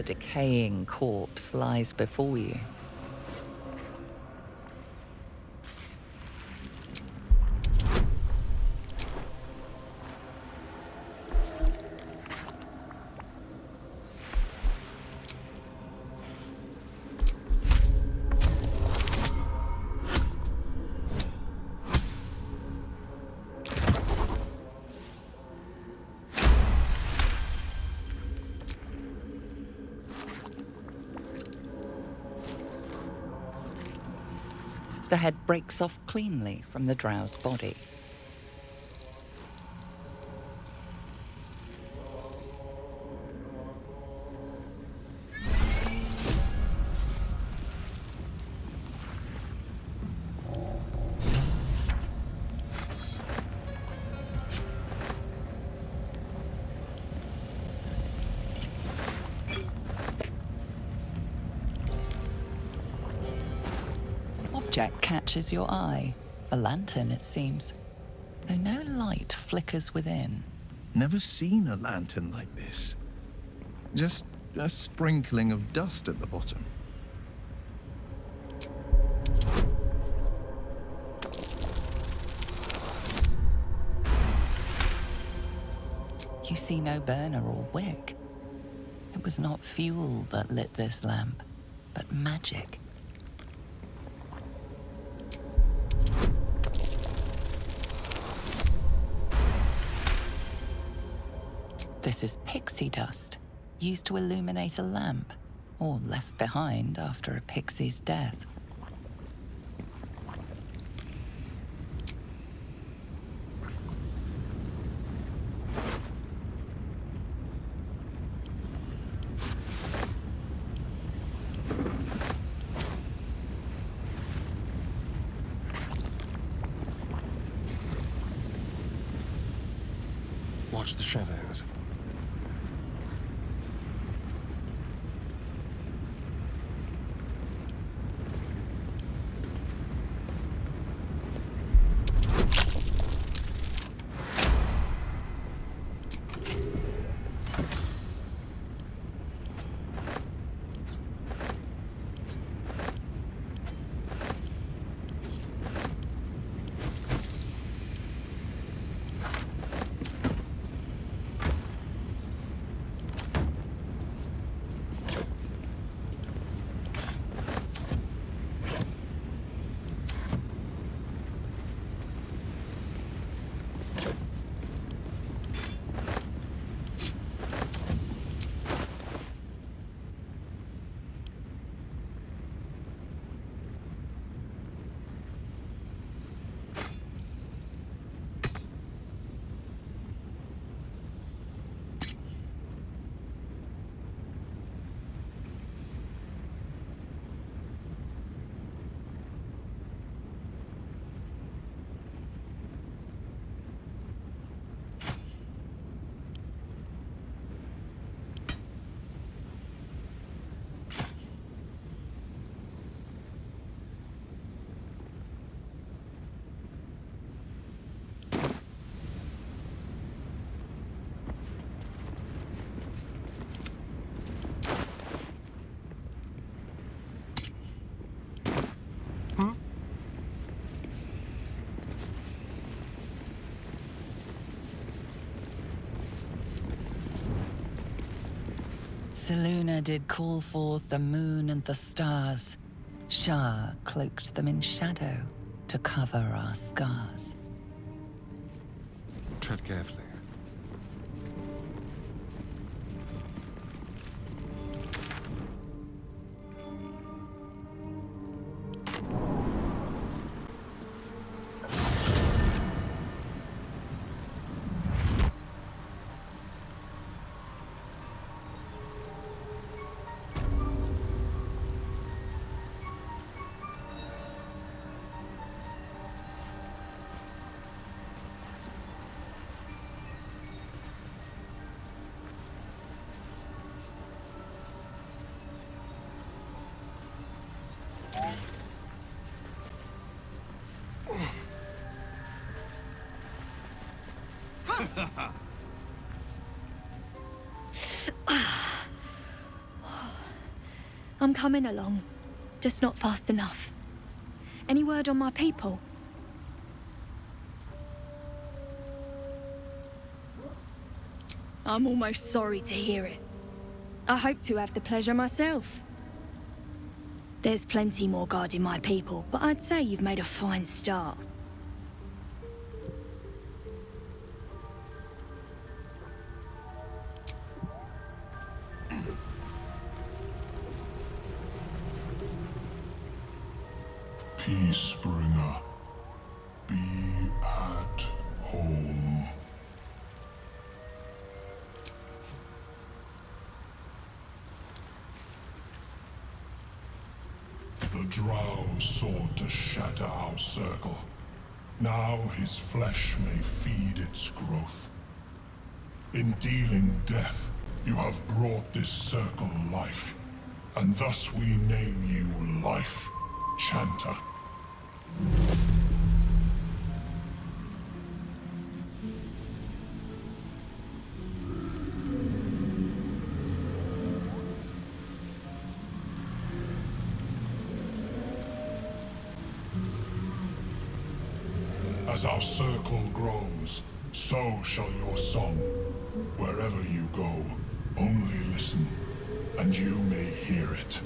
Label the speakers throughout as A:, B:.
A: the decaying corpse lies before you. The head breaks off cleanly from the drow's body. Object catches your eye. A lantern, it seems, though no light flickers within.
B: Never seen a lantern like this. Just a sprinkling of dust at the bottom.
A: You see no burner or wick. It was not fuel that lit this lamp, but magic. This is pixie dust, used to illuminate a lamp, or left behind after a pixie's death.
C: Watch the shadows.
A: Seluna did call forth the moon and the stars. Shah cloaked them in shadow to cover our scars.
C: Tread carefully. I'm coming along, just not fast enough. Any word on my people? I'm almost sorry to hear it. I hope to have the pleasure myself. There's plenty more guarding my people, but I'd say you've made a fine start.
D: Peacebringer, be at home. The Drow sought to shatter our circle. Now his flesh may feed its growth. In dealing death, you have brought this circle life, and thus we name you Life Chanter. As our circle grows, so shall your song. Wherever you go, only listen, and you may hear it.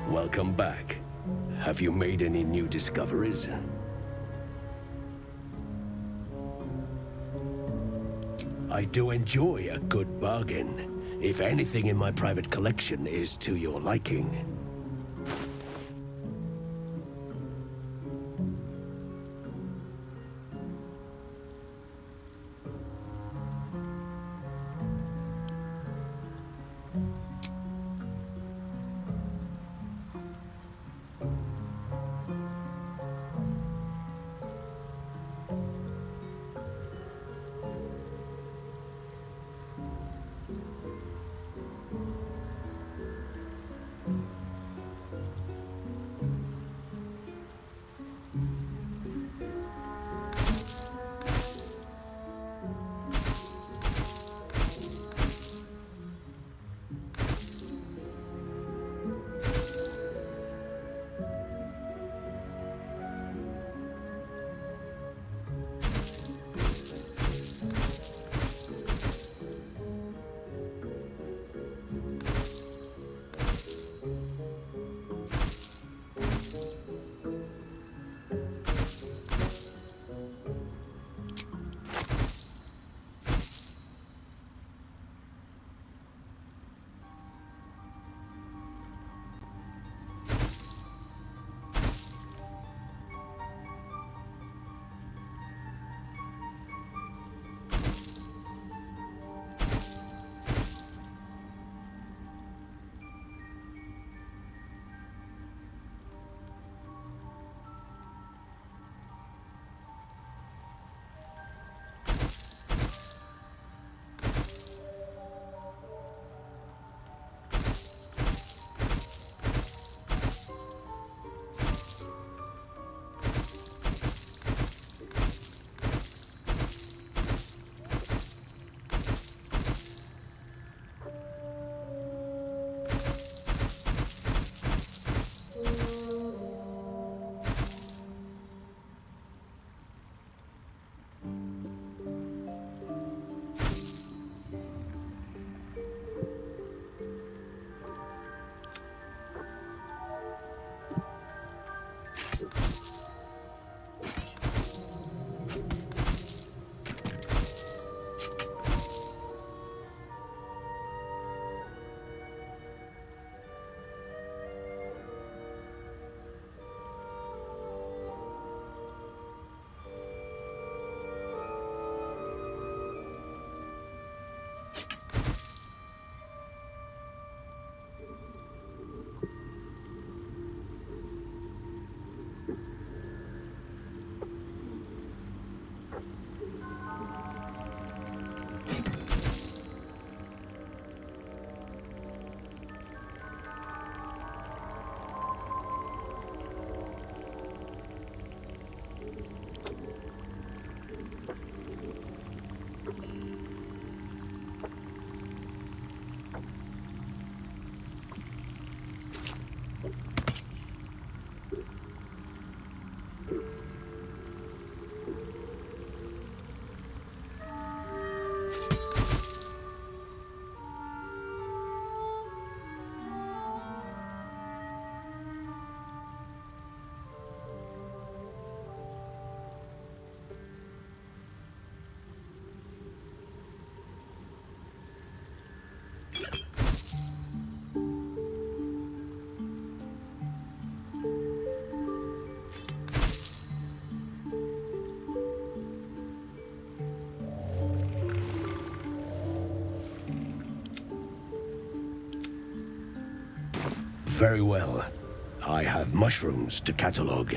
E: Welcome back. Have you made any new discoveries? I do enjoy a good bargain, if anything in my private collection is to your liking. Very well. I have mushrooms to catalog.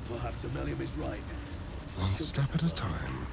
E: Perhaps Amelia is right.
F: One step at a time.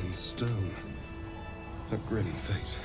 F: and stone. A grim fate.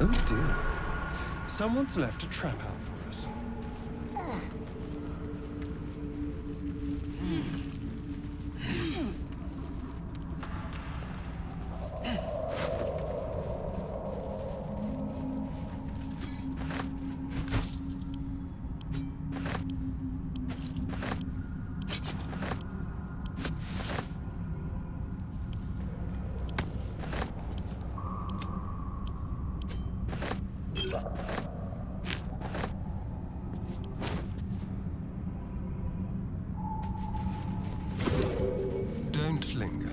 G: Oh dear. Someone's left a trap out for us.
F: Don't linger.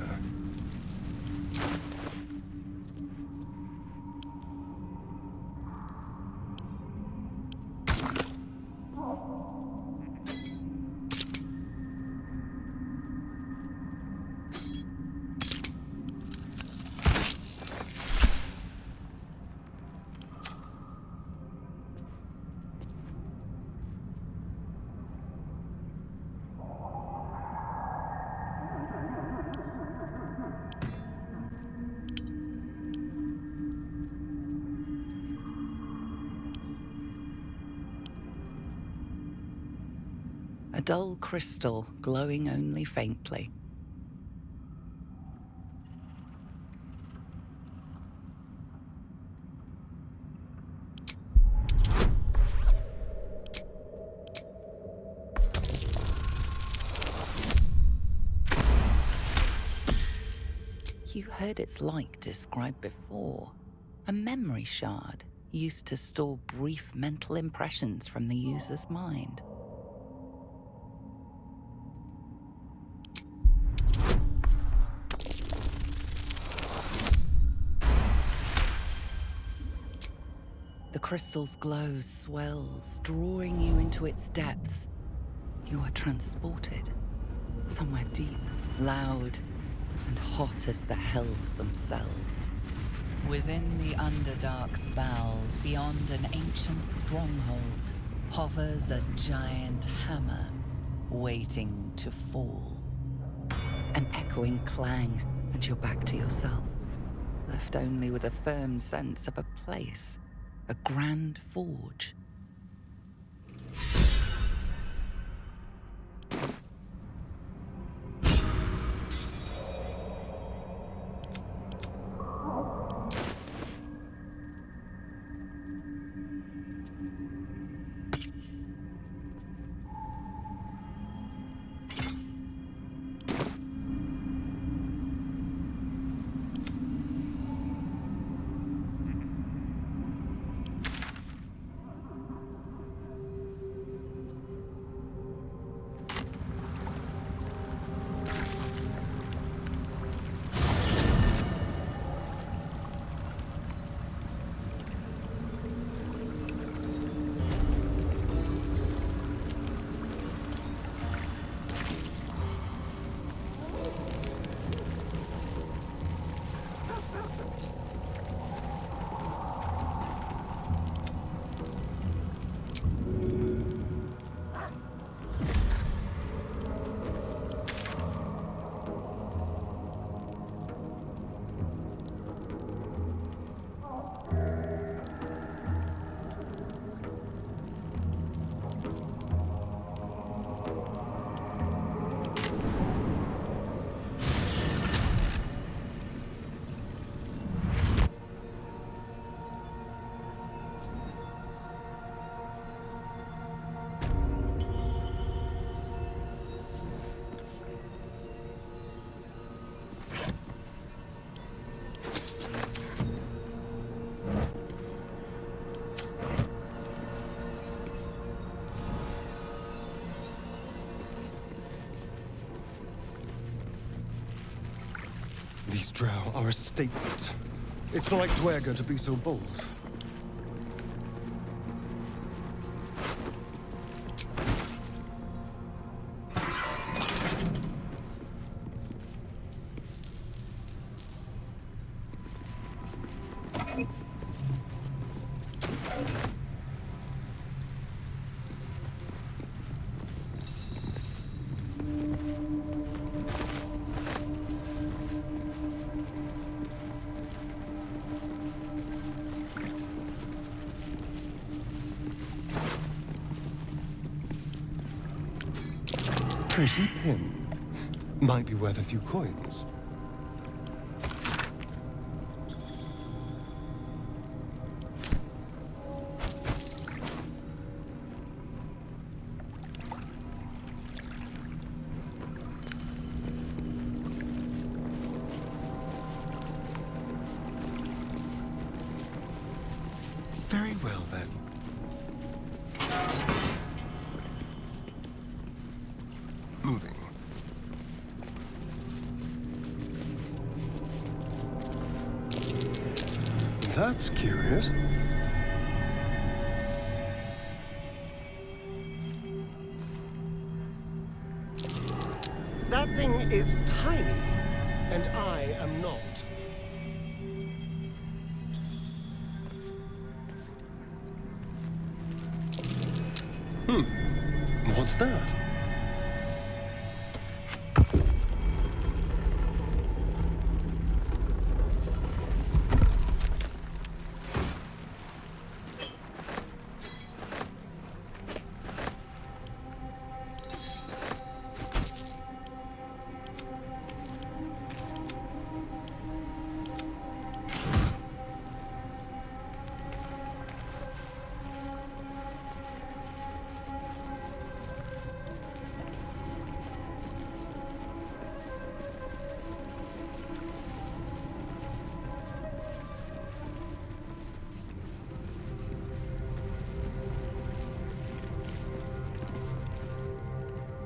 A: A dull crystal glowing only faintly. You heard its like described before. A memory shard used to store brief mental impressions from the user's mind. The crystal's glow swells, drawing you into its depths. You are transported, somewhere deep, loud, and hot as the hells themselves. Within the Underdark's bowels, beyond an ancient stronghold, hovers a giant hammer, waiting to fall. An echoing clang, and you're back to yourself, left only with a firm sense of a place. A grand forge.
G: These drow are a statement. It's not like Dwerger to be so bold. Pretty pin. Might be worth a few coins. Very well, then. Moving. That's curious. That thing is tiny, and I am not. What's that?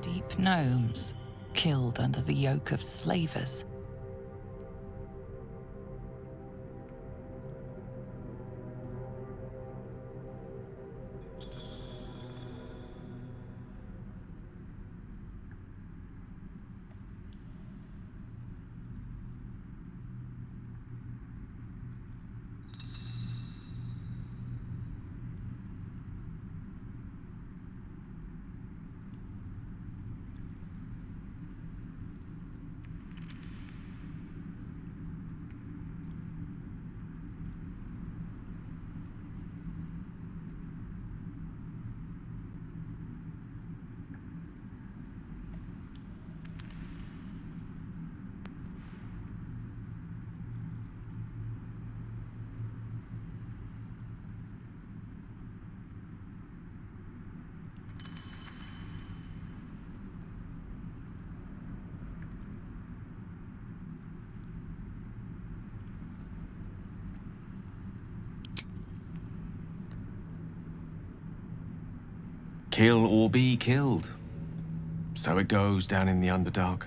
A: Deep gnomes, killed under the yoke of slavers.
H: Kill or be killed. So it goes down in the Underdark.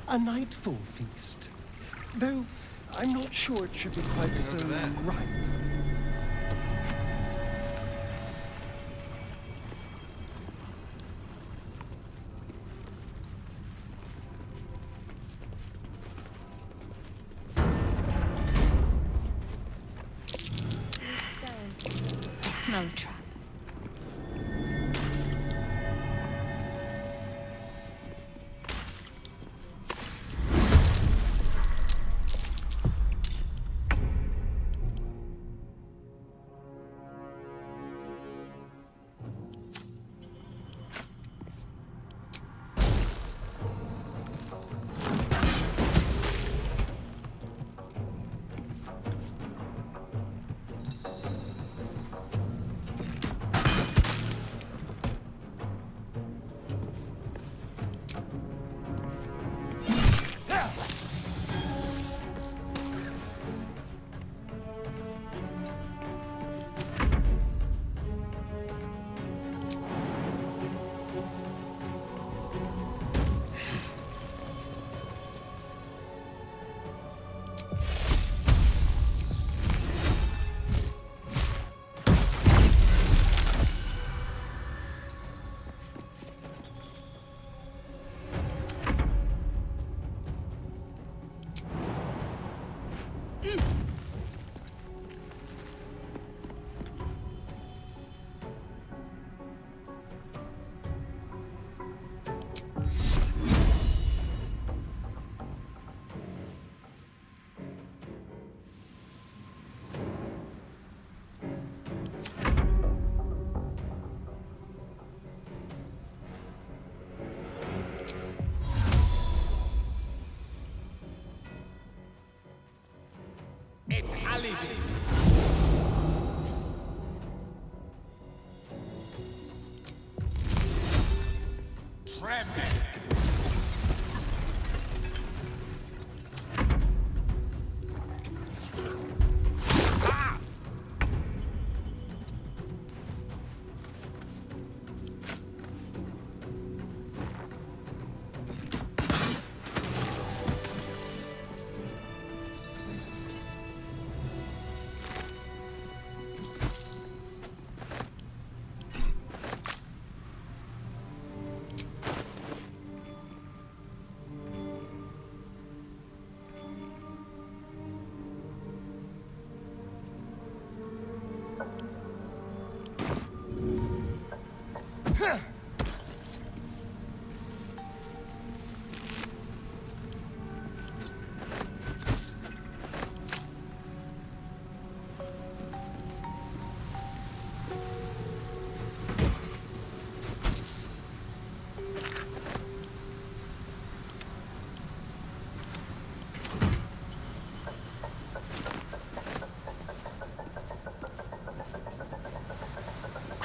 G: A nightfall feast. Though, I'm not sure it should be quite so ripe.
C: I smell a trap.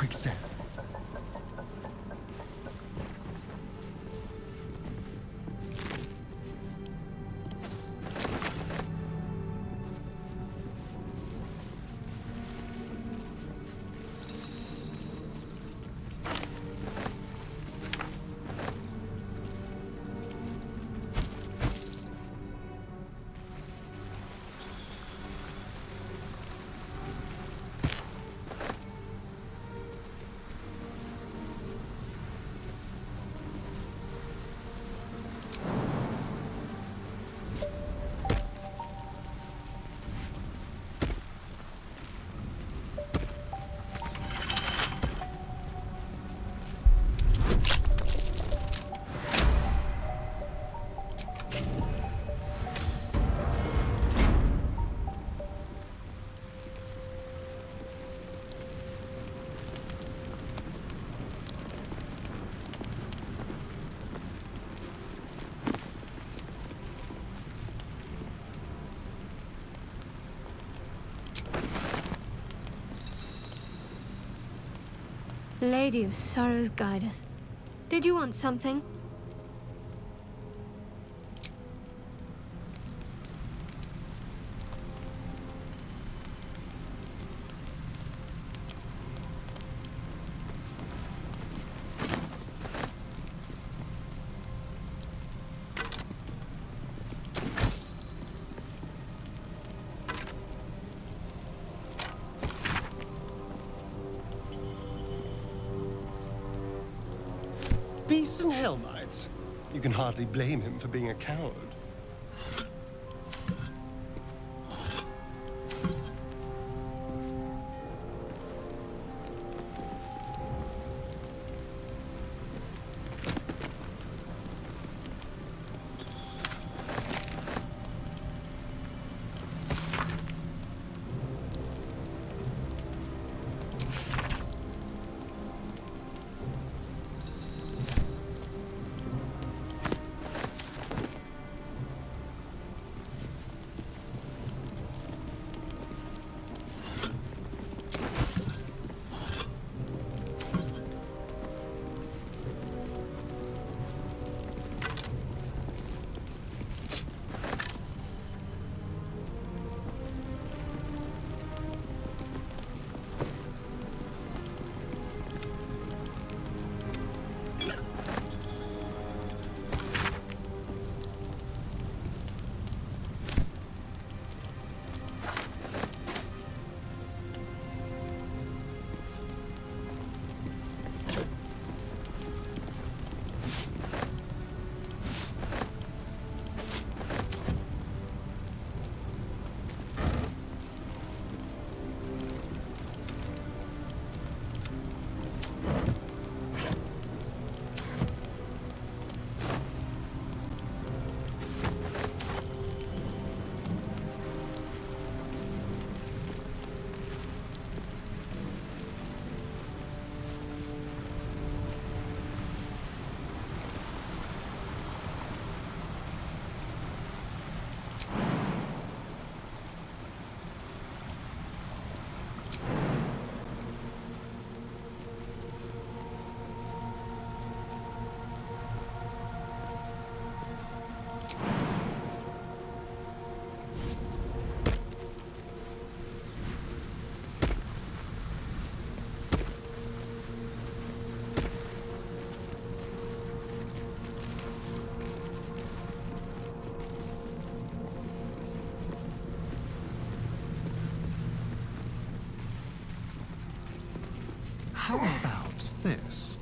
G: Quick step.
I: Lady of Sorrows, guide us. Did you want something?
G: Beasts and Hellmites. You can hardly blame him for being a coward. How about this?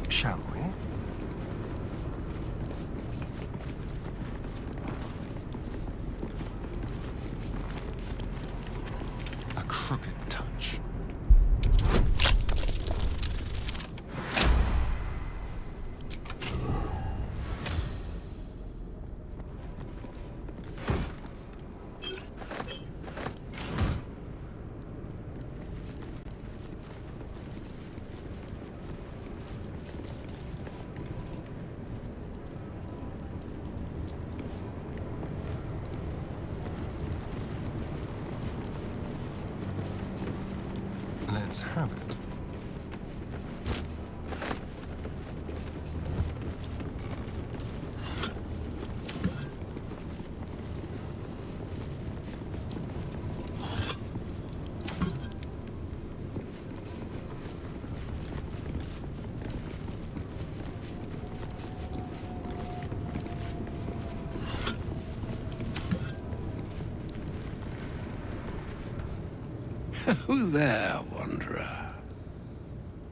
G: Shall we? A crooked touch. Let's have it.
J: Who there, wanderer?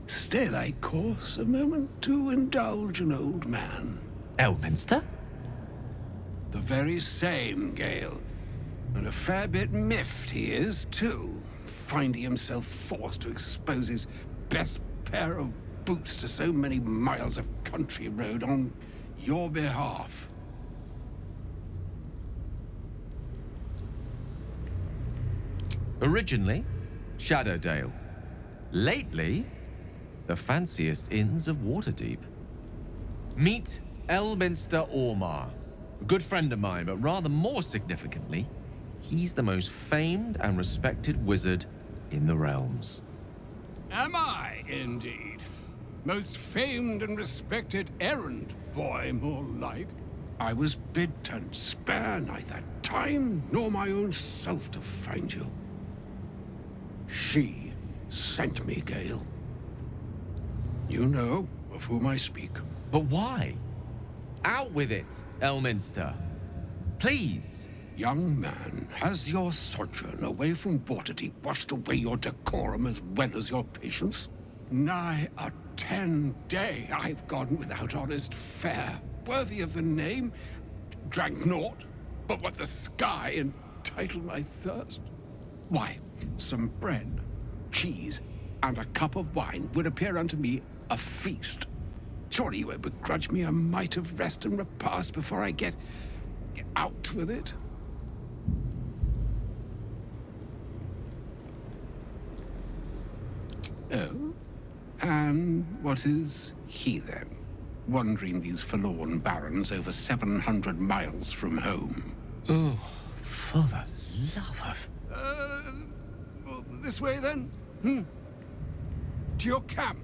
J: Stay thy course a moment to indulge an old man.
H: Elminster?
J: The very same, Gale. And a fair bit miffed he is, too, finding himself forced to expose his best pair of boots to so many miles of country road on your behalf.
H: Originally, Shadowdale. Lately, the fanciest inns of Waterdeep. Meet Elminster Ormar. A good friend of mine, but rather more significantly, he's the most famed and respected wizard in the realms.
J: Am I, indeed? Most famed and respected errand boy, more like. I was bid to spare neither time nor my own self to find you. She sent me, Gale. You know of whom I speak.
H: But why? Out with it, Elminster. Please.
J: Young man, has your sojourn away from Waterdeep washed away your decorum as well as your patience? Nigh a 10-day I've gone without honest fare, worthy of the name. Drank naught, but what the sky entitled my thirst. Why, some bread, cheese, and a cup of wine would appear unto me a feast. Surely you won't begrudge me a mite of rest and repast before I get out with it? And what is he then? Wandering these forlorn barrens over 700 miles from home.
H: Oh, for the love of...
J: Well, this way then? To your camp.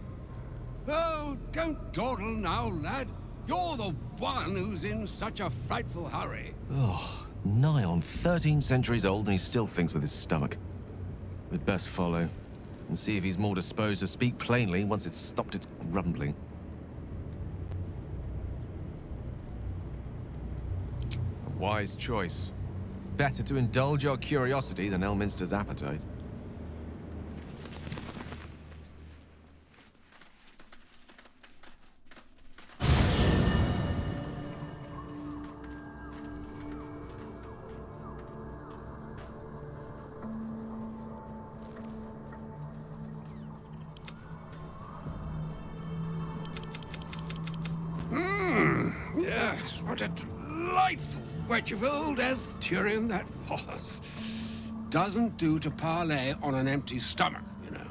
J: Oh, don't dawdle now, lad. You're the one who's in such a frightful hurry.
H: Oh, nigh on 13 centuries old and he still thinks with his stomach. We'd best follow and see if he's more disposed to speak plainly once it's stopped its grumbling. A wise choice. Better to indulge your curiosity than Elminster's appetite.
J: Yes, what a delightful wedge of old Arthurian that was. Doesn't do to parley on an empty stomach, you know.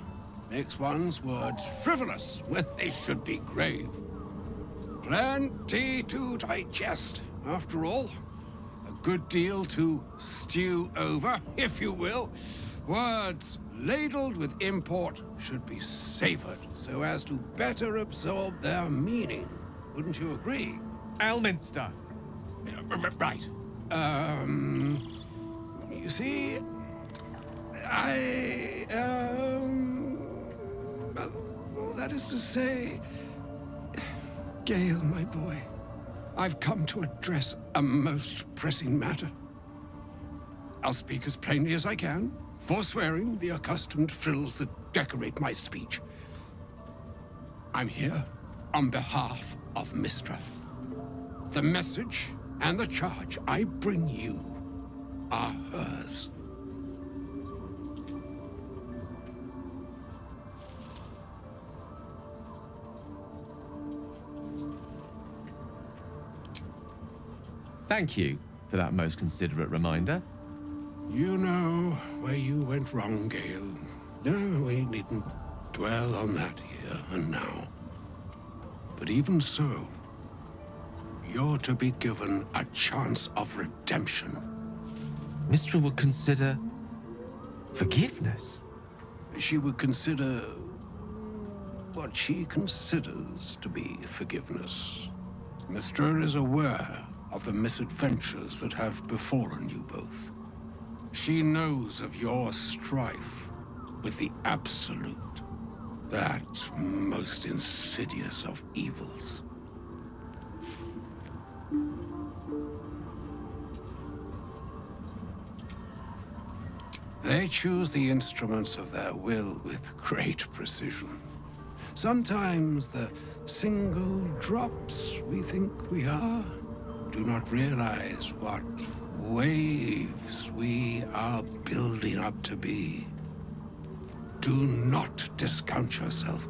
J: Makes one's words frivolous when they should be grave. Plenty to digest, after all. A good deal to stew over, if you will. Words ladled with import should be savored so as to better absorb their meaning. Wouldn't you agree?
H: Elminster!
J: Right. You see, that is to say, Gale, my boy, I've come to address a most pressing matter. I'll speak as plainly as I can, forswearing the accustomed frills that decorate my speech. I'm here on behalf of Mystra. The message and the charge I bring you are hers.
H: Thank you for that most considerate reminder.
J: You know where you went wrong, Gale. No, we needn't dwell on that here and now. But even so, you're to be given a chance of redemption.
H: Mystra would consider... forgiveness?
J: She would consider what she considers to be forgiveness. Mystra is aware of the misadventures that have befallen you both. She knows of your strife with the Absolute, that most insidious of evils. They choose the instruments of their will with great precision. Sometimes the single drops we think we are do not realize what waves we are building up to be. Do not discount yourself,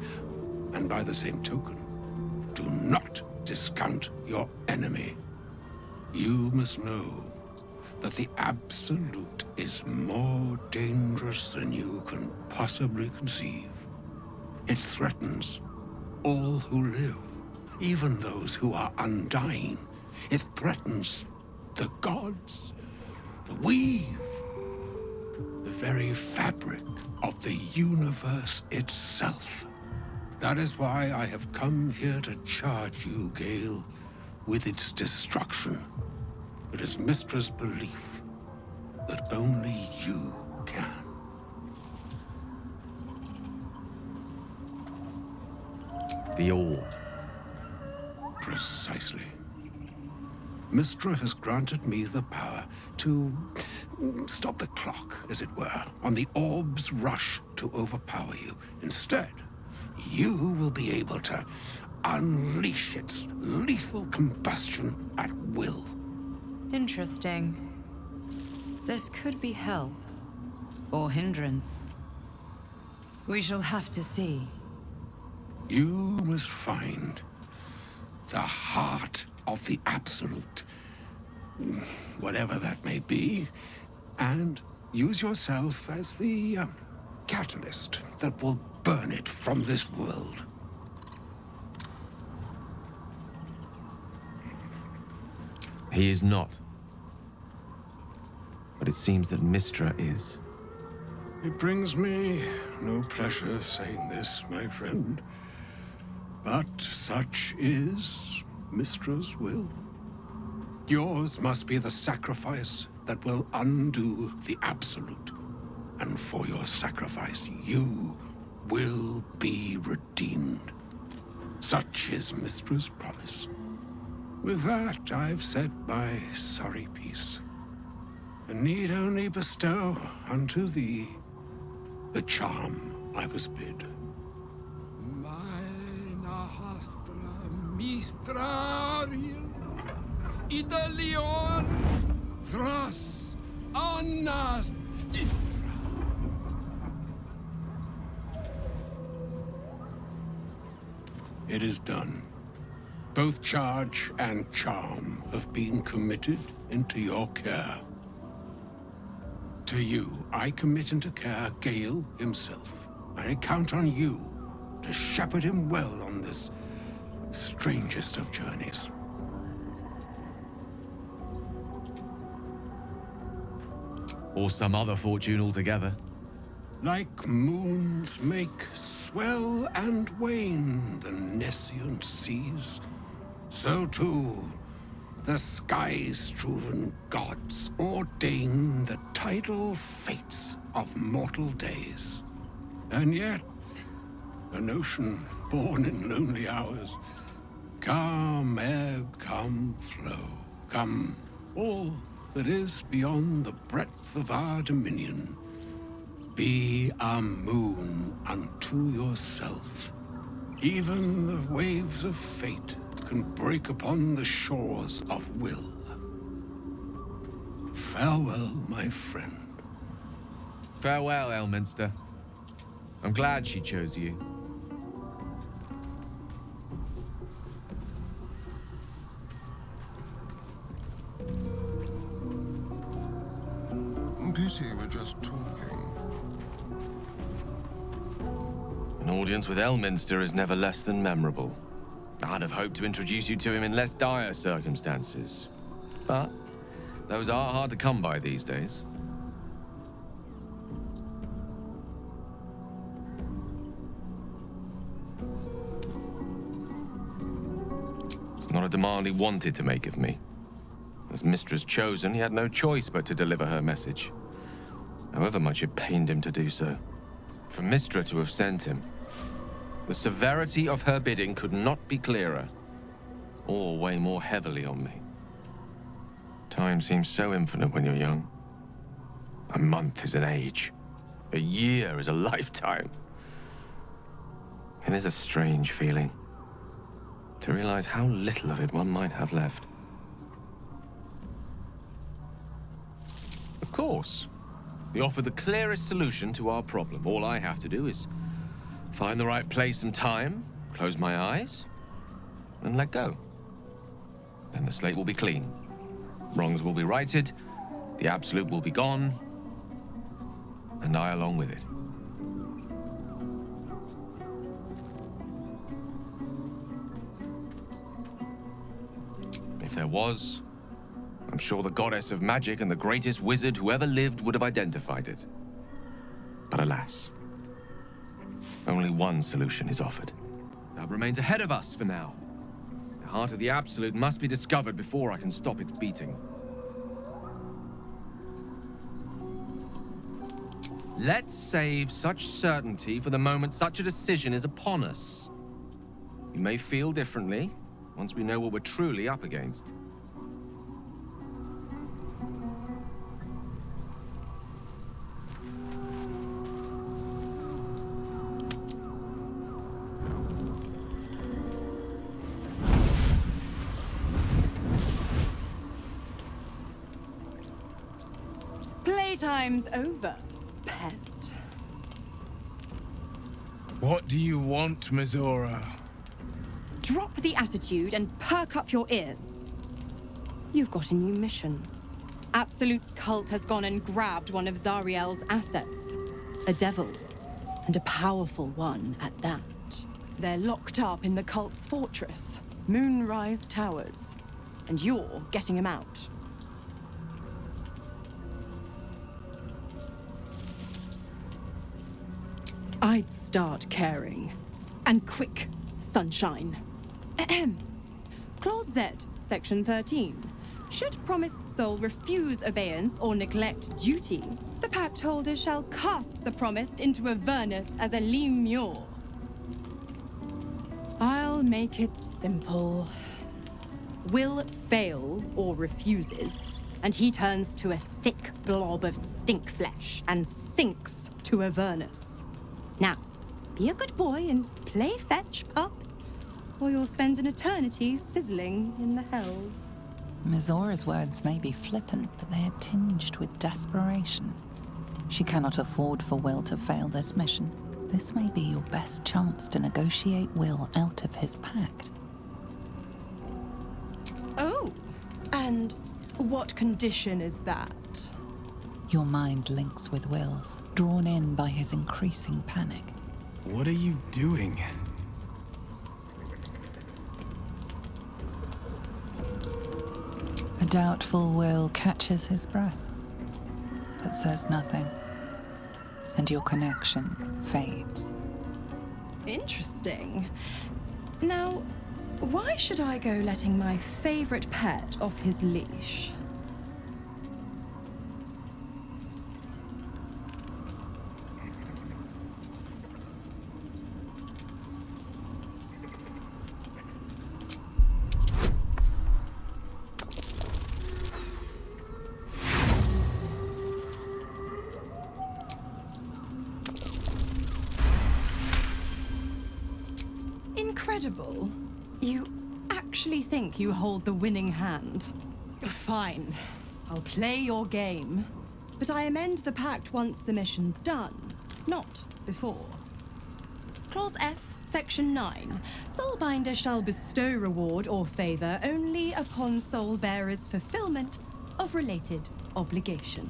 J: and by the same token, do not discount your enemy. You must know that the Absolute is more dangerous than you can possibly conceive. It threatens all who live, even those who are undying. It threatens the gods, the weave, the very fabric of the universe itself. That is why I have come here to charge you, Gale, with its destruction. It is Mystra's belief that only you can.
H: The orb.
J: Precisely. Mystra has granted me the power to stop the clock, as it were, on the orb's rush to overpower you. Instead, you will be able to unleash its lethal combustion at will.
A: Interesting. This could be help. Or hindrance. We shall have to see.
J: You must find the heart of the Absolute, whatever that may be, and use yourself as the catalyst that will burn it from this world.
H: He is not. But it seems that Mystra is.
J: It brings me no pleasure saying this, my friend. But such is Mystra's will. Yours must be the sacrifice that will undo the Absolute. And for your sacrifice, you will be redeemed. Such is Mystra's promise. With that, I've said my sorry piece, and need only bestow unto thee the charm I was bid.
K: Mina hastra mistrariel, idalion, thras annas dithra.
J: It is done. Both charge and charm have been committed into your care. To you, I commit into care Gale himself. I count on you to shepherd him well on this strangest of journeys.
H: Or some other fortune altogether.
J: Like moons make swell and wane the nescient seas, so too the sky-strewn gods ordain the tidal fates of mortal days. And yet, an ocean born in lonely hours, come ebb, come flow, come all that is beyond the breadth of our dominion. Be a moon unto yourself. Even the waves of fate can break upon the shores of will. Farewell, my friend.
H: Farewell, Elminster. I'm glad she chose you.
F: Pity we're just talking.
H: An audience with Elminster is never less than memorable. I'd have hoped to introduce you to him in less dire circumstances. But those are hard to come by these days. It's not a demand he wanted to make of me. As Mistress chosen, he had no choice but to deliver her message, however much it pained him to do so. For Mystra to have sent him, the severity of her bidding could not be clearer, or weigh more heavily on me. Time seems so infinite when you're young. A month is an age. A year is a lifetime. It is a strange feeling to realize how little of it one might have left. Of course, we offer the clearest solution to our problem. All I have to do is find the right place and time, close my eyes, and let go. Then the slate will be clean. Wrongs will be righted, the Absolute will be gone, and I along with it. If there was, I'm sure the goddess of magic and the greatest wizard who ever lived would have identified it. But alas, only one solution is offered. That remains ahead of us for now. The heart of the Absolute must be discovered before I can stop its beating. Let's save such certainty for the moment such a decision is upon us. We may feel differently once we know what we're truly up against.
L: Playtime's over, pet.
K: What do you want, Mizora?
L: Drop the attitude and perk up your ears. You've got a new mission. Absolute's cult has gone and grabbed one of Zariel's assets. A devil, and a powerful one at that. They're locked up in the cult's fortress, Moonrise Towers. and you're getting him out. I'd start caring. And quick, sunshine. Ahem. Clause Z, Section 13. Should promised soul refuse obeyance or neglect duty, the pact holder shall cast the promised into Avernus as a lemure. I'll make it simple. Will fails or refuses, and he turns to a thick blob of stink flesh and sinks to Avernus. Now, be a good boy and play fetch, pup, or you'll spend an eternity sizzling in the hells.
A: Mizora's words may be flippant, but they are tinged with desperation. She cannot afford for Will to fail this mission. This may be your best chance to negotiate Will out of his pact.
L: Oh, and what condition is that?
A: Your mind links with Will's, drawn in by his increasing panic.
K: What are you doing?
A: A doubtful Will catches his breath, but says nothing, and your connection fades.
L: Interesting. Now, why should I go letting my favorite pet off his leash? Incredible. You actually think you hold the winning hand? Fine. I'll play your game. But I amend the pact once the mission's done, not before. Clause F, Section 9. Soulbinder shall bestow reward or favor only upon soul bearer's fulfillment of related obligation.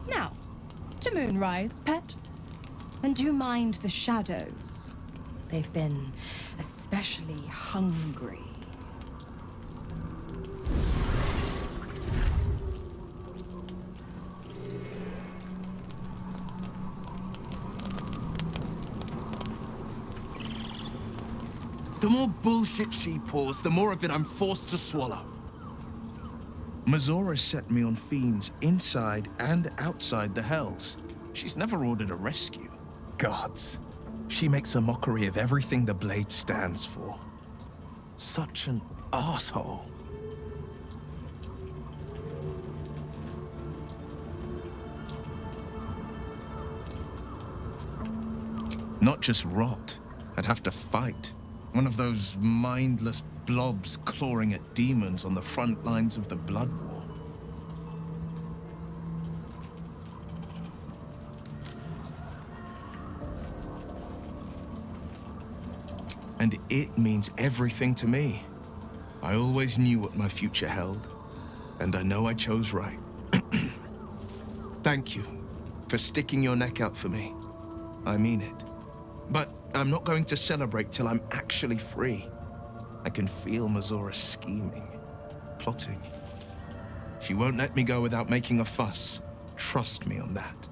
L: Now, to Moonrise, pet. And do mind the shadows. They've been especially hungry.
K: The more bullshit she pours, the more of it I'm forced to swallow.
B: Mizora set me on fiends inside and outside the Hells. She's never ordered a rescue.
K: Gods. She makes a mockery of everything the Blade stands for. Such an asshole.
B: Not just rot. I'd have to fight. One of those mindless blobs clawing at demons on the front lines of the Blood War. And it means everything to me. I always knew what my future held, and I know I chose right. Thank you for sticking your neck out for me. I mean it. But I'm not going to celebrate till I'm actually free. I can feel Mizora scheming, plotting. She won't let me go without making a fuss. Trust me on that.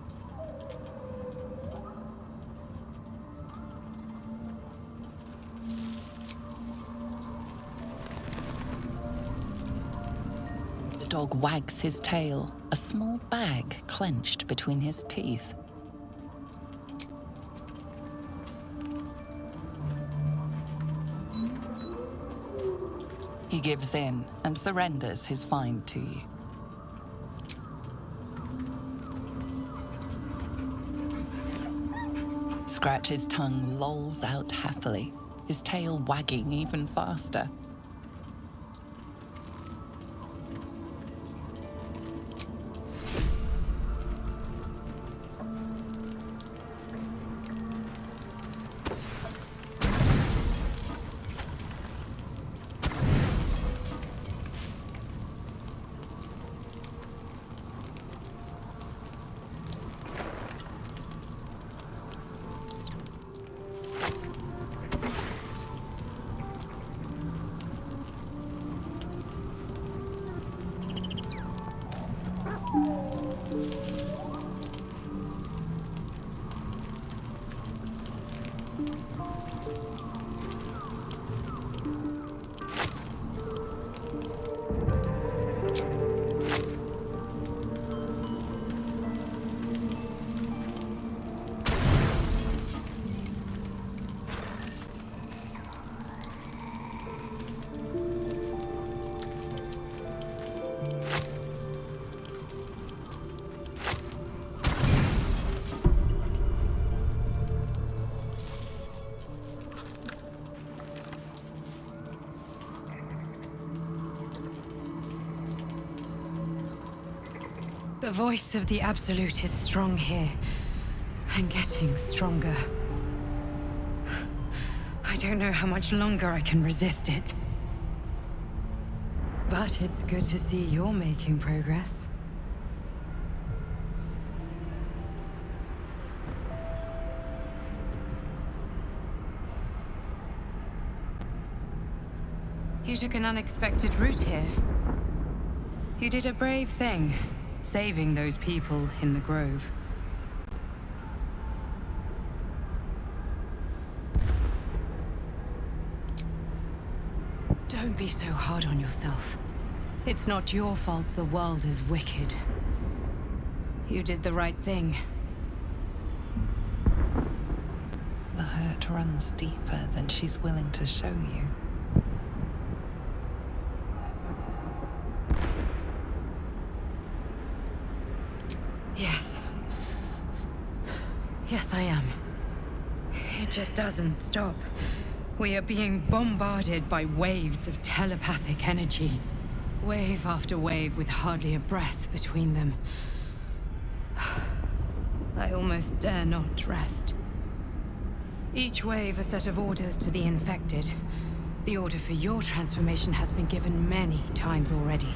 A: The dog wags his tail, a small bag clenched between his teeth. He gives in and surrenders his find to you. Scratch's tongue lolls out happily, his tail wagging even faster.
M: The voice of the Absolute is strong here, and getting stronger. I don't know how much longer I can resist it. But it's good to see you're making progress. You took an unexpected route here. You did a brave thing, saving those people in the grove. Don't be so hard on yourself. It's not your fault the world is wicked. You did the right thing.
A: The hurt runs deeper than she's willing to show you.
M: Yes. Yes, I am. It just doesn't stop. We are being bombarded by waves of telepathic energy. Wave after wave with hardly a breath between them. I almost dare not rest. Each wave a set of orders to the infected. The order for your transformation has been given many times already.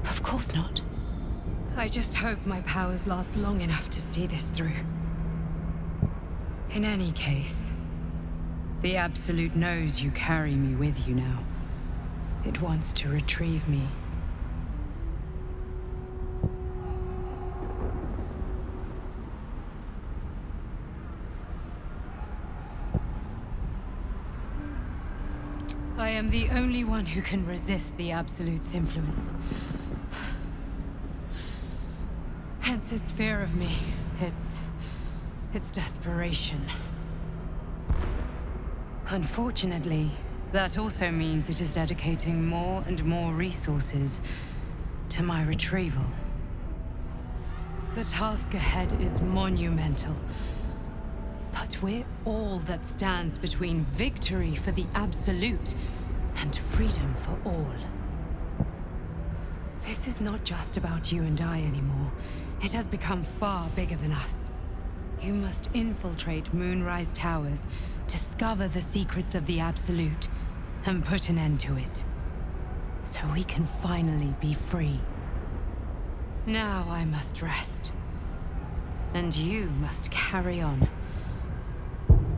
M: Of course not. I just hope my powers last long enough to see this through. In any case, the Absolute knows you carry me with you now. It wants to retrieve me. I am the only one who can resist the Absolute's influence. Hence its fear of me, its desperation. Unfortunately, that also means it is dedicating more and more resources to my retrieval. The task ahead is monumental. But we're all that stands between victory for the Absolute and freedom for all. This is not just about you and I anymore. It has become far bigger than us. You must infiltrate Moonrise Towers, discover the secrets of the Absolute, and put an end to it. So we can finally be free. Now I must rest. And you must carry on.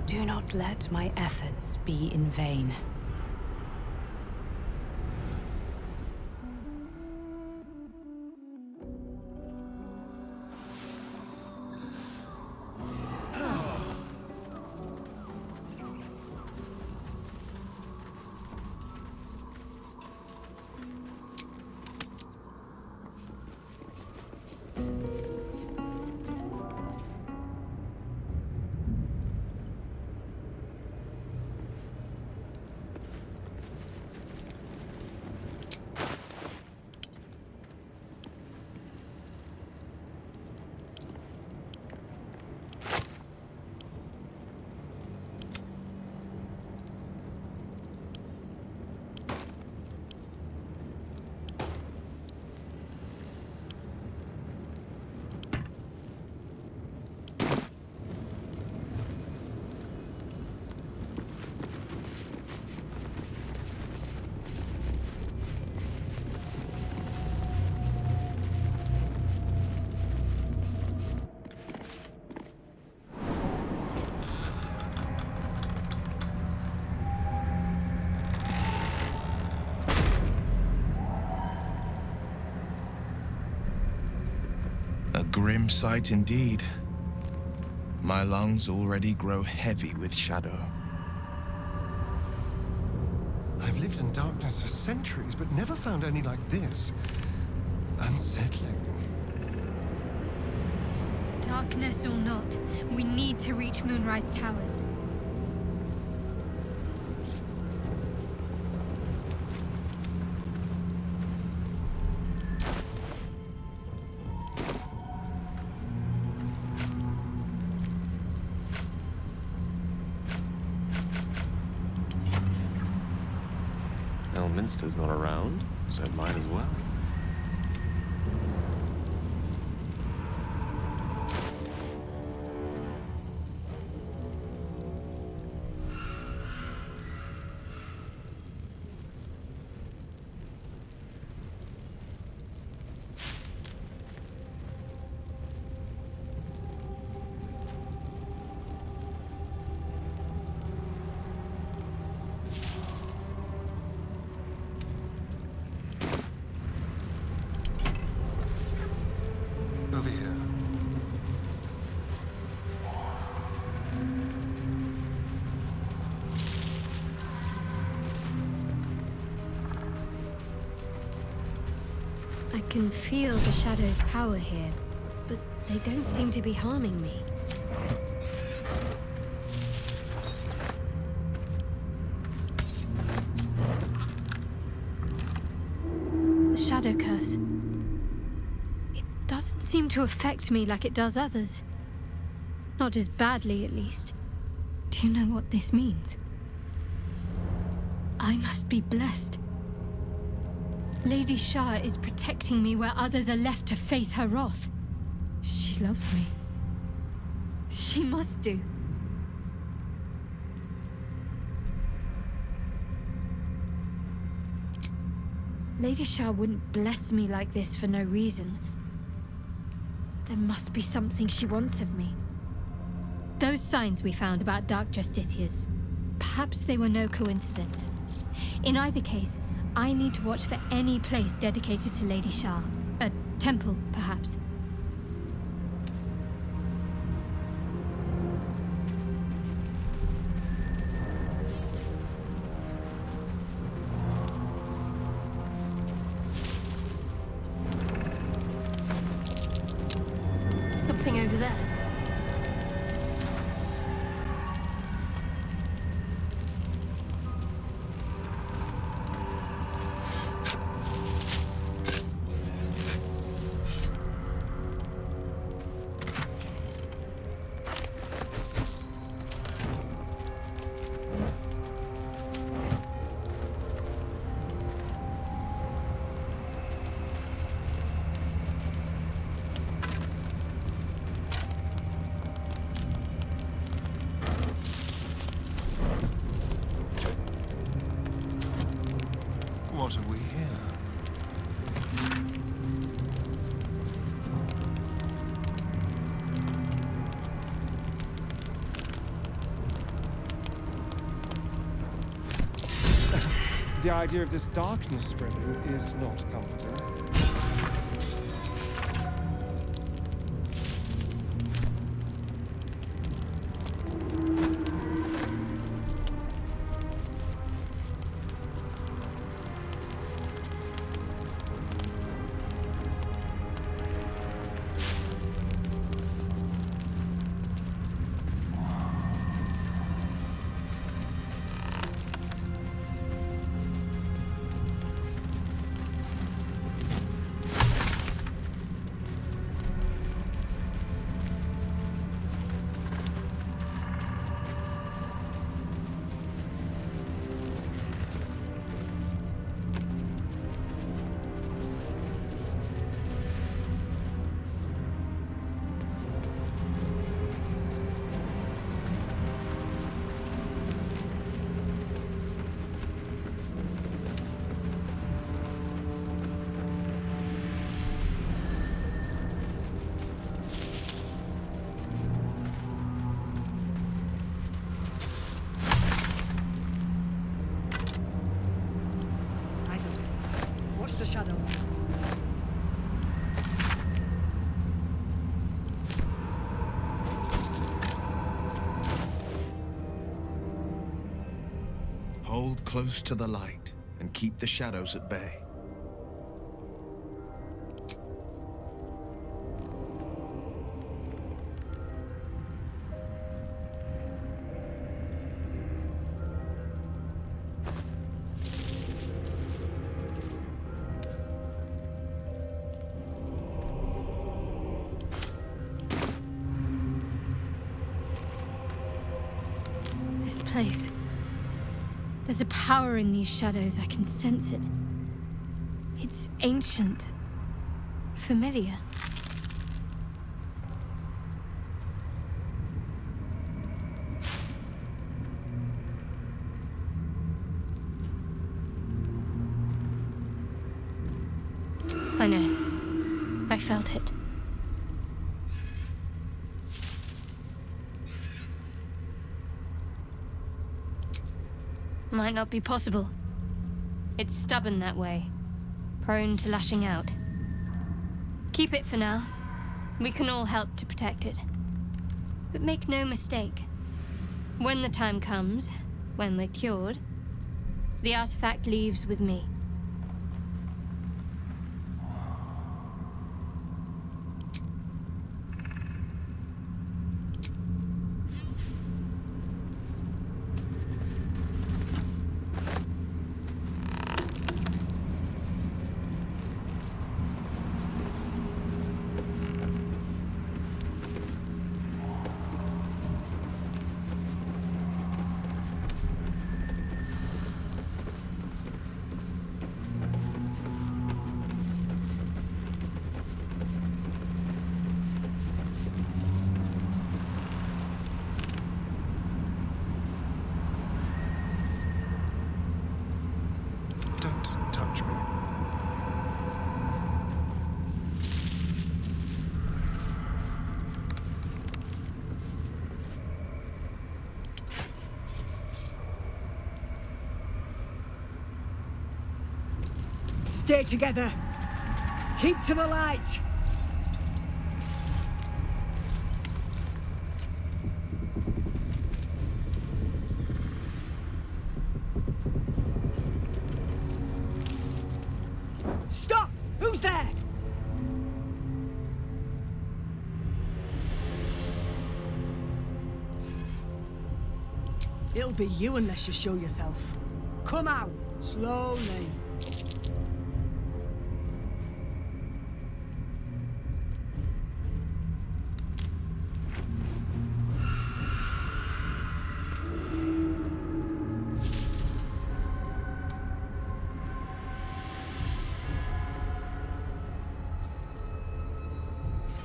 M: Do not let my efforts be in vain.
B: grim sight indeed. My lungs already grow heavy with shadow.
G: I've lived in darkness for centuries, but never found any like this. Unsettling.
I: Darkness or not, we need to reach Moonrise Towers.
H: Elminster's not around, so might as well.
G: Over here.
I: I can feel the shadow's power here, but they don't seem to be harming me. The shadow curse. It doesn't seem to affect me like it does others. Not as badly, at least. Do you know what this means? I must be blessed. Lady Shah is protecting me where others are left to face her wrath. She loves me. She must do. Lady Shah wouldn't bless me like this for no reason. There must be something she wants of me. Those signs we found about Dark Justiciars, perhaps they were no coincidence. In either case, I need to watch for any place dedicated to Lady Shah. A temple, perhaps. Something over there.
G: What have we here?
F: The idea of this darkness spreading is not comforting.
N: The shadows.
B: Hold close to the light and keep the shadows at bay.
I: This place. There's a power in these shadows, I can sense it. It's ancient. Familiar. I know. I felt it. Might not be possible. It's stubborn that way. Prone to lashing out. Keep it for now. We can all help to protect it. But make no mistake. When the time comes, when we're cured, the artifact leaves with me.
G: Don't touch me.
N: Stay together. Keep to the light. Stop! Who's there? It'll be you unless you show yourself. Come out, slowly.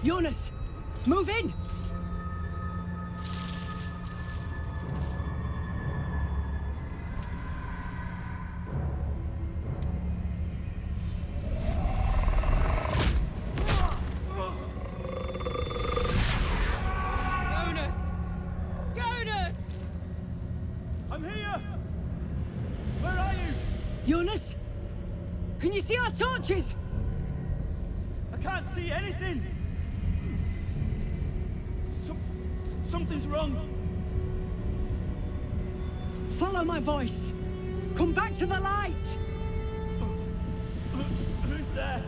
N: Jonas, move in!
O: Jonas! Jonas!
P: I'm here! Where are you?
N: Jonas? Can you see our torches?
P: I can't see anything! Something's wrong.
N: Follow my voice. Come back to the light.
P: Who's there?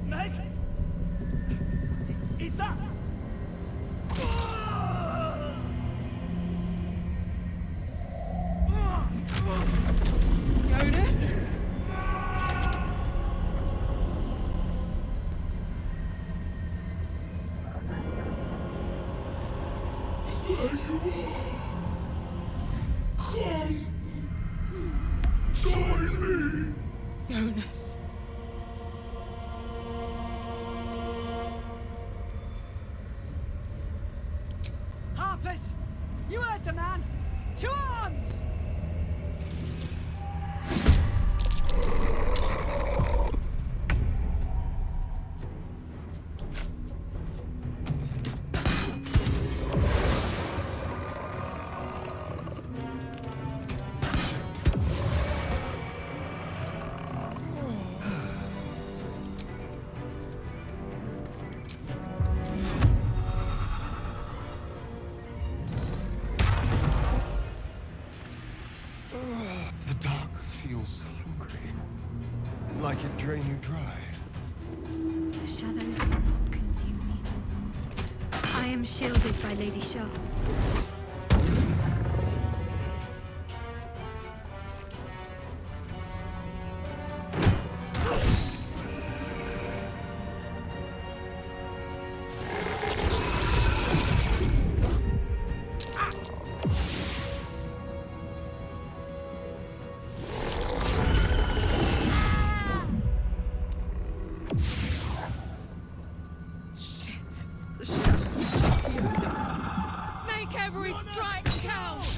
P: Meg? Is that?
O: Jonas? Jonas.
N: Harpers, you heard the man. To arms!
G: feels hungry. Like it drain you dry.
I: The shadows will not consume me. I am shielded by Lady Shah.
O: Every strike counts!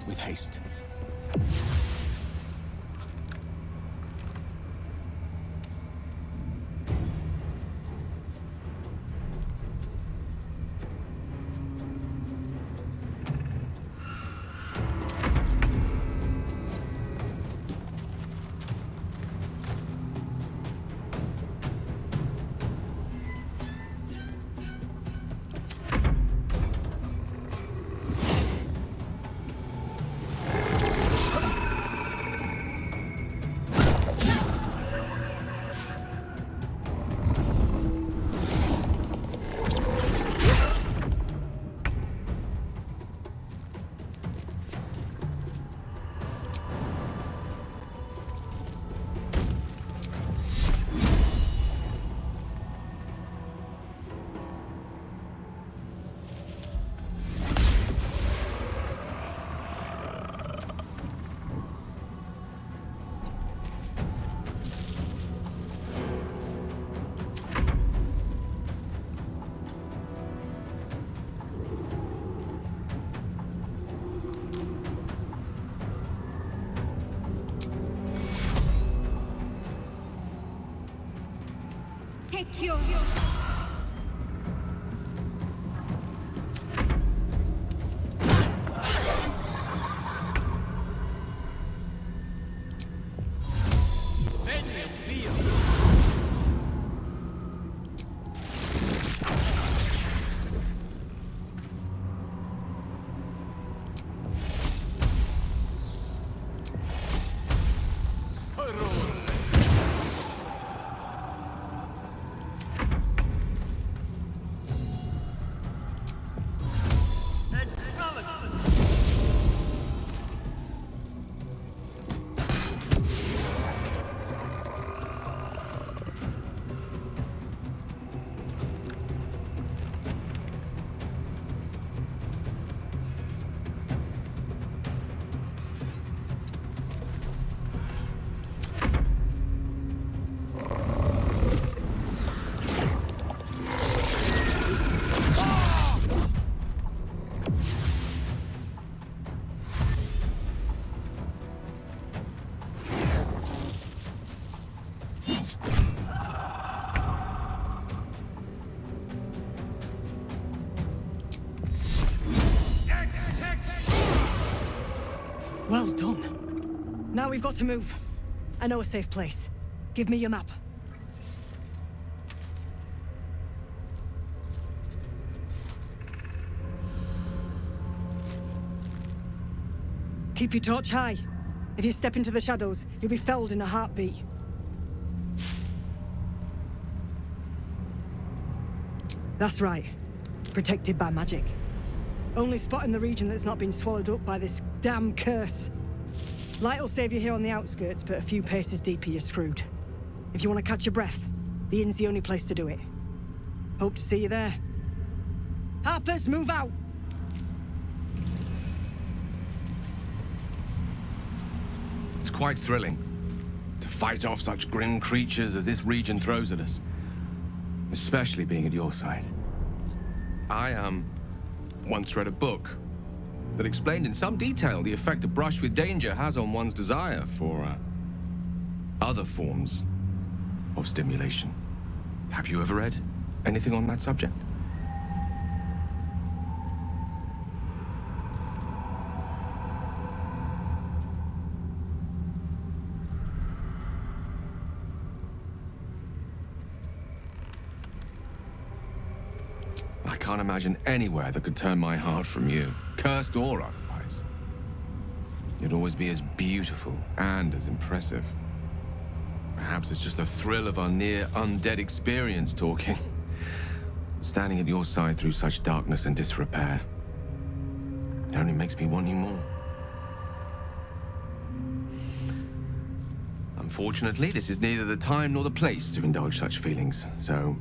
K: With haste.
I: Take your...
N: Well done. Now we've got to move. I know a safe place. Give me your map. Keep your torch high. If you step into the shadows, you'll be felled in a heartbeat. That's right. Protected by magic. Only spot in the region that's not been swallowed up by this damn curse. Light will save you here on the outskirts, but a few paces deeper you're screwed. If you want to catch your breath, the inn's the only place to do it. Hope to see you there. Harpers, move out!
H: It's quite thrilling to fight off such grim creatures as this region throws at us. Especially being at your side. I, once read a book that explained in some detail the effect a brush with danger has on one's desire for, other forms of stimulation. Have you ever read anything on that subject? I can't imagine anywhere that could turn my heart from you, cursed or otherwise. You'd always be as beautiful and as impressive. Perhaps it's just the thrill of our near-undead experience talking. Standing at your side through such darkness and disrepair. It only makes me want you more. Unfortunately, this is neither the time nor the place to indulge such feelings, so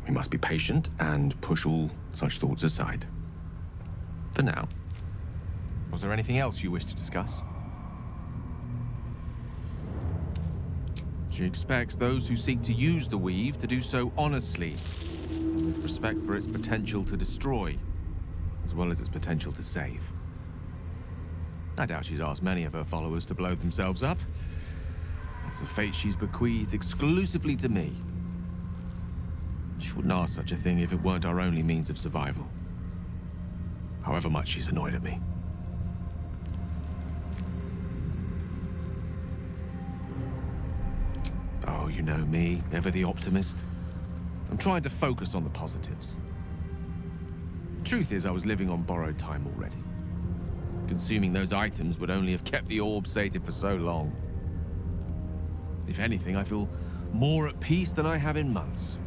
H: we must be patient and push all such thoughts aside. For now. Was there anything else you wish to discuss? She expects those who seek to use the weave to do so honestly, with respect for its potential to destroy, as well as its potential to save. I doubt she's asked many of her followers to blow themselves up. It's a fate she's bequeathed exclusively to me. She wouldn't ask such a thing if it weren't our only means of survival. However much she's annoyed at me. Oh, you know me, ever the optimist. I'm trying to focus on the positives. The truth is, I was living on borrowed time already. Consuming those items would only have kept the orb sated for so long. If anything, I feel more at peace than I have in months.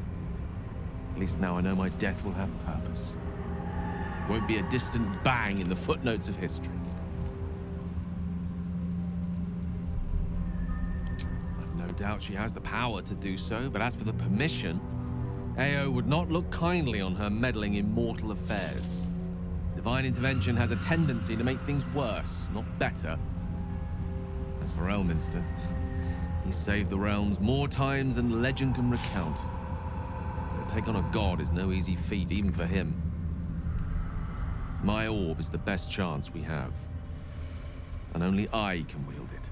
H: At least now I know my death will have purpose. It won't be a distant bang in the footnotes of history. I've no doubt she has the power to do so, but as for the permission, Ao would not look kindly on her meddling in mortal affairs. Divine intervention has a tendency to make things worse, not better. As for Elminster, he's saved the realms more times than legend can recount. To take on a god is no easy feat, even for him. My orb is the best chance we have. And only I can wield it.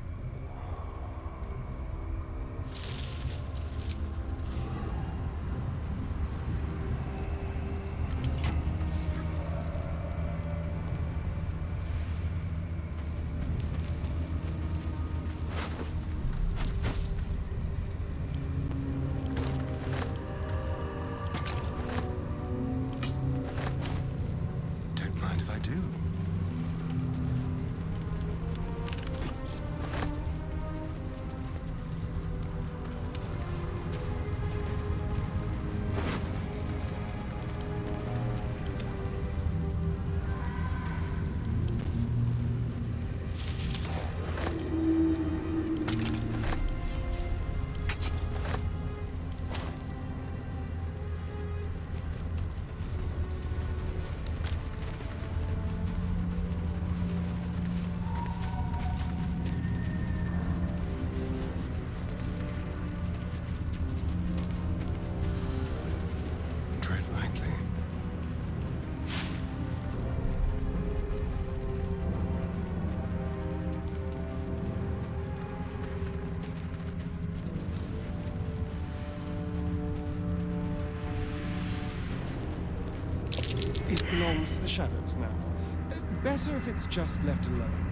F: the shadows now. Better if it's just left alone.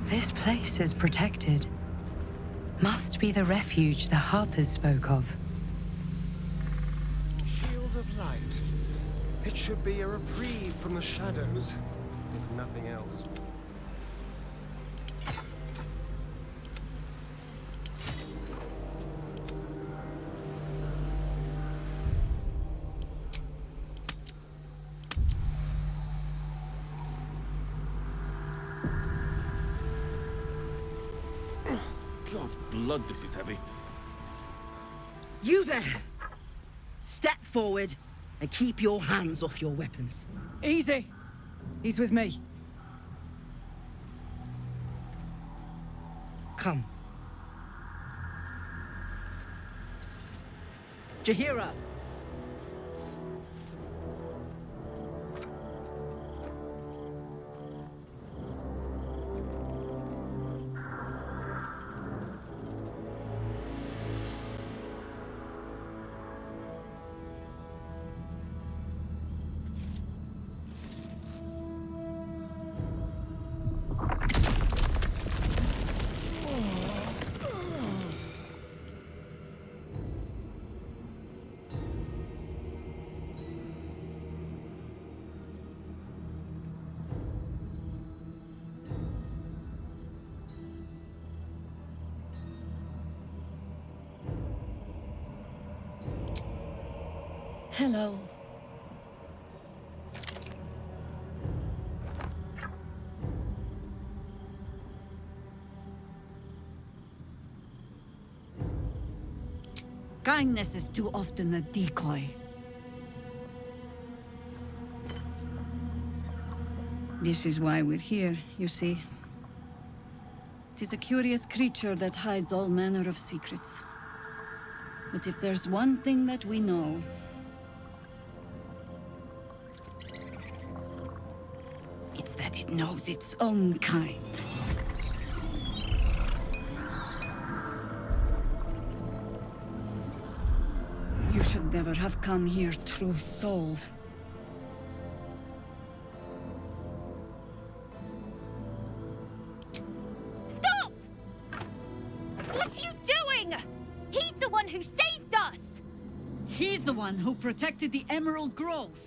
M: This place is protected. Must be the refuge the Harpers spoke of.
F: Shield of light. It should be a reprieve from the shadows, if nothing else.
Q: God's blood, this is heavy.
R: You there! Step forward and keep your hands off your weapons.
N: Easy. He's with me.
R: Come. Jahira!
S: Hello.
O: Kindness is too often a decoy. This is why we're here, you see. It is a curious creature that hides all manner of secrets. But if there's one thing that we know, it's that it knows its own kind. You should never have come here, true soul.
T: Stop! What are you doing? He's the one who saved us!
O: He's the one who protected the Emerald Grove.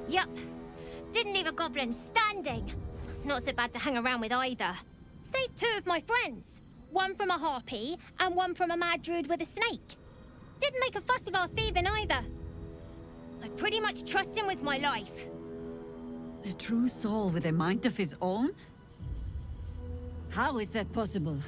T: Yup. Didn't leave a goblin standing. Not so bad to hang around with either. Saved two of my friends. One from a harpy, and one from a mad druid with a snake. Didn't make a fuss of our thieving either. I pretty much trust him with my life.
O: A true soul with a mind of his own? How is that possible?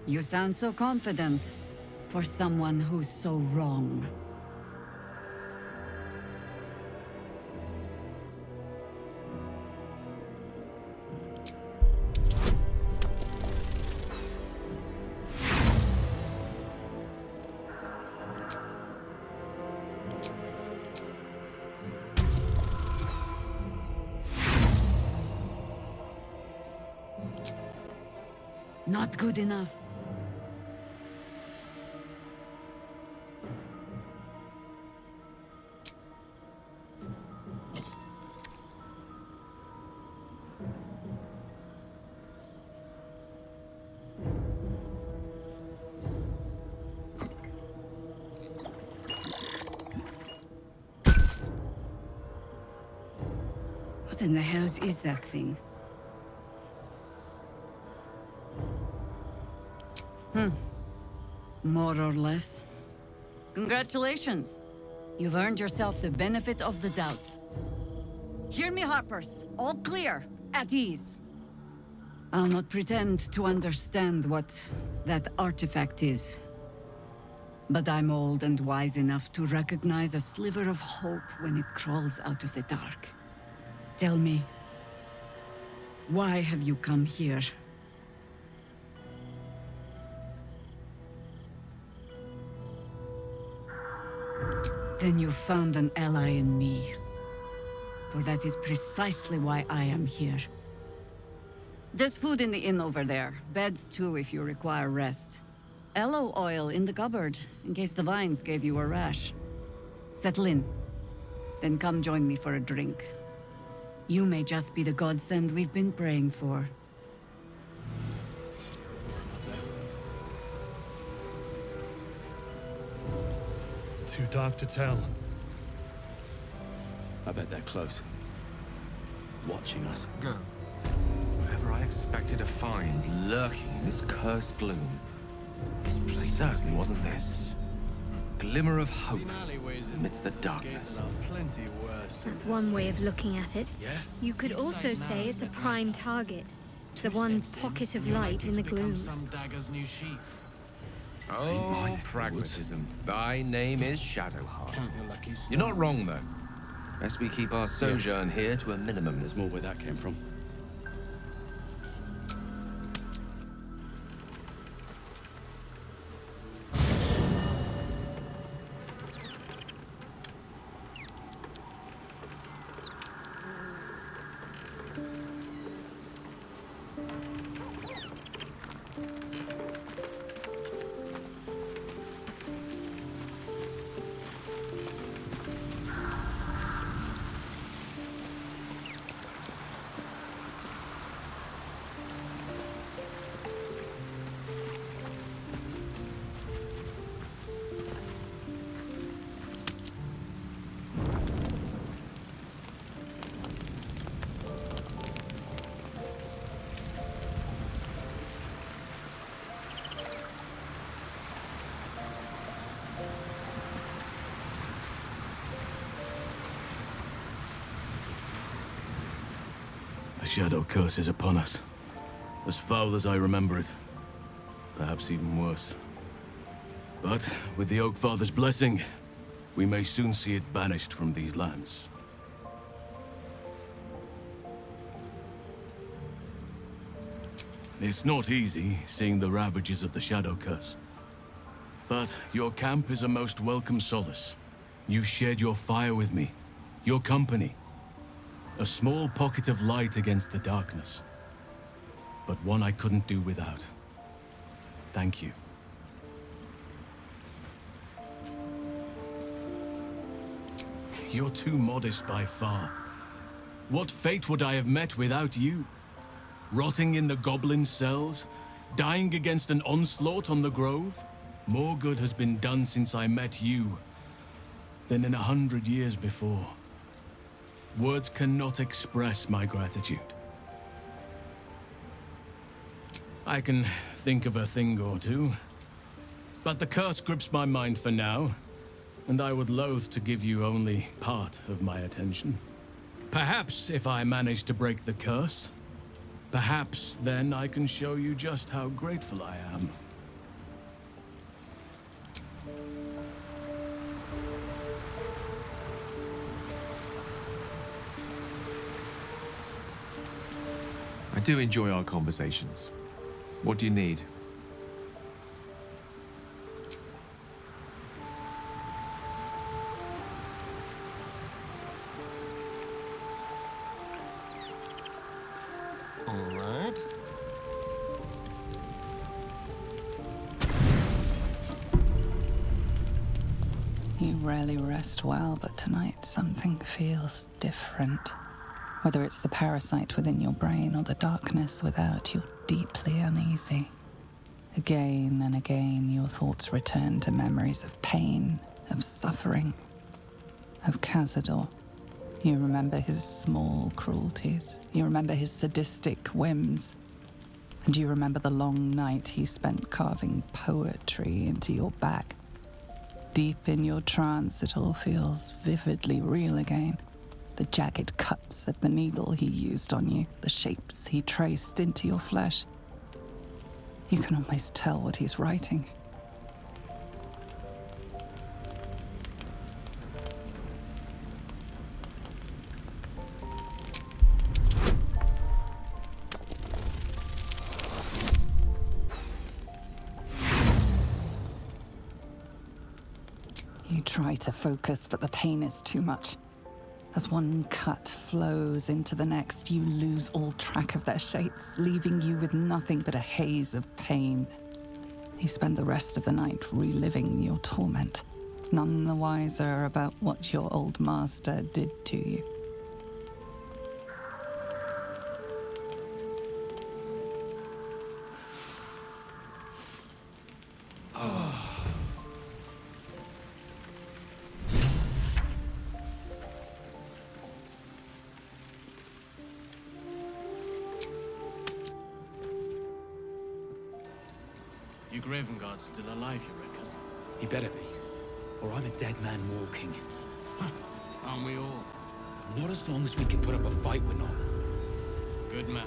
O: You sound so confident for someone who's so wrong. Not good enough. What in the hells is that thing? More or less. Congratulations. You've earned yourself the benefit of the doubt. Hear me, Harpers. All clear. At ease. I'll not pretend to understand what that artifact is. But I'm old and wise enough to recognize a sliver of hope when it crawls out of the dark. Tell me, why have you come here? Then you found an ally in me. for that is precisely why I am here. There's food in the inn over there. Beds too if you require rest. Aloe oil in the cupboard, in case the vines gave you a rash. Settle in. Then come join me for a drink. You may just be the godsend we've been praying for.
S: Too dark to tell.
Q: I bet they're close. Watching us.
H: Go. Whatever I expected to find lurking in this cursed gloom, certainly wasn't this. Glimmer of hope amidst the darkness.
I: That's one way of looking at it. You could also say it's a prime target. The one pocket of light in the gloom.
H: Oh, pragmatism. Thy name is Shadowheart. You're not wrong, though. Best we keep our sojourn here to a minimum.
Q: There's more where that came from.
U: The Shadow Curse is upon us. As foul as I remember it. Perhaps even worse. But with the Oak Father's blessing, we may soon see it banished from these lands. It's not easy, seeing the ravages of the Shadow Curse. But your camp is a most welcome solace. You've shared your fire with me, your company. A small pocket of light against the darkness. But one I couldn't do without. Thank you. You're too modest by far. What fate would I have met without you? Rotting in the goblin cells? Dying against an onslaught on the grove? More good has been done since I met you than in 100 years before. Words cannot express my gratitude. I can think of a thing or two, but the curse grips my mind for now, and I would loathe to give you only part of my attention. Perhaps if I manage to break the curse, perhaps then I can show you just how grateful I am.
H: I do enjoy our conversations. What do you need?
F: All right.
A: You rarely rest well, but tonight something feels different. Whether it's the parasite within your brain or the darkness without, you're deeply uneasy. Again and again, your thoughts return to memories of pain, of suffering, of Cazador. You remember his small cruelties. You remember his sadistic whims. And you remember the long night he spent carving poetry into your back. Deep in your trance, it all feels vividly real again. The jagged cuts of the needle he used on you, the shapes he traced into your flesh. You can almost tell what he's writing. You try to focus, but the pain is too much. As one cut flows into the next, you lose all track of their shapes, leaving you with nothing but a haze of pain. You spend the rest of the night reliving your torment, none the wiser about what your old master did to you.
U: Your Graven Guard's still alive, you reckon?
D: He better be, or I'm a dead man walking.
U: Aren't we all?
D: Not as long as we can put up a fight, we're not.
U: Good man.